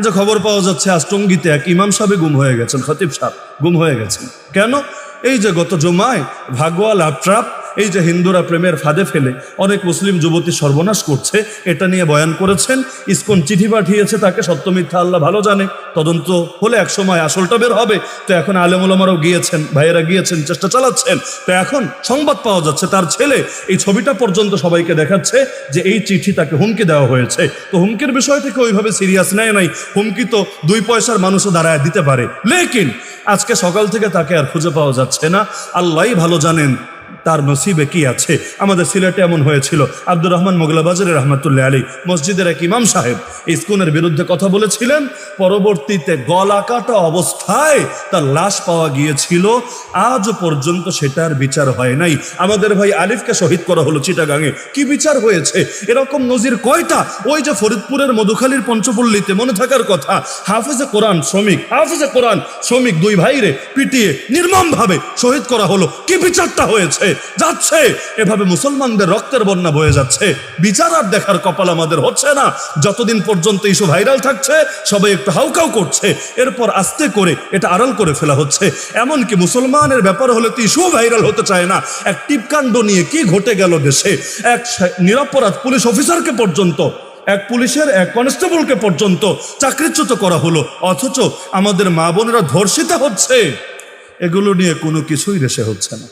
যে খবর পাওয়া যাচ্ছে আজ টঙ্গীতে এক ইমাম সাহেব গুম হয়ে গেছেন, খতিব সাহেব গুম হয়ে গেছেন। কেন? এই যে গত জুমায় ভাগোয়া লাপট্রাপ, এই যে হিন্দুরা প্রেমের ফাঁদে ফেলে অনেক মুসলিম যুবতী সর্বনাশ করছে, এটা নিয়ে বয়ান করেছেন। ইসকন চিঠি পাঠিয়েছে তাকে, সত্য মিথ্যা আল্লাহ ভালো জানে, তদন্ত হলে একসময় আসলটা বের হবে। তো এখন আলেম ওলামারাও গিয়েছেন, ভাইয়েরা গিয়েছেন, চেষ্টা চালাচ্ছেন। তো এখন সংবাদ পাওয়া যাচ্ছে তার ছেলে এই ছবিটা পর্যন্ত সবাইকে দেখাচ্ছে যে এই চিঠি তাকে হুমকি দেওয়া হয়েছে। তো হুমকির বিষয় থেকে ওইভাবে সিরিয়াস নেয় নাই, হুমকি তো 2 পয়সার মানুষও দাঁড়ায় দিতে পারে। লেকিন আজকে সকাল থেকে তাকে আর খুঁজে পাওয়া যাচ্ছে না, আল্লাহই ভালো জানেন তার নসিবে কি আছে। আমাদের সিলেটে এমন হয়েছিল, আব্দুর রহমান মোগলাবাজারের রহমতুল্লাহ আলী মসজিদের এক ইমাম সাহেব ইসকনের বিরুদ্ধে কথা বলেছিলেন, পরবর্তীতে গলা কাটা অবস্থায় তার লাশ পাওয়া গিয়েছিল। আজ পর্যন্ত সেটার বিচার হয় নাই। আমাদের ভাই আলিফকে শহীদ করা হলো চিটাগাঙে, কি বিচার হয়েছে? এরকম নজির কয়টা? ওই যে ফরিদপুরের মধুখালীর পঞ্চপল্লীতে মনে থাকার কথা, হাফেজে কোরআন শ্রমিক 2 ভাইরে পিটিয়ে নির্মমভাবে শহীদ করা হলো। কি বিচারটা হয়েছে? যাচ্ছে এভাবে মুসলমানদের রক্তের বন্যা বয়ে যাচ্ছে, বিচার আর দেখার কপাল আমাদের হচ্ছে না। যতদিন পর্যন্ত ইস্যু ভাইরাল থাকছে সবাই একটু হাউকাউ করছে, এরপর আস্তে করে এটা আড়াল করে ফেলা হচ্ছে। এমনকি মুসলমানের ব্যাপার হলে তো ইস্যু ভাইরাল হতে চায় না। এক টিপকাণ্ড নিয়ে কি ঘটে গেল দেশে, এক নিরপরাধ পুলিশ অফিসারকে পর্যন্ত, এক পুলিশের এক কনস্টেবলকে পর্যন্ত চাকরিচ্যুত করা হলো, অথচ আমাদের মা বোনেরা ধর্ষিতা হচ্ছে। এগুলো নিয়ে কোনো কিছুই দেশে হচ্ছে না।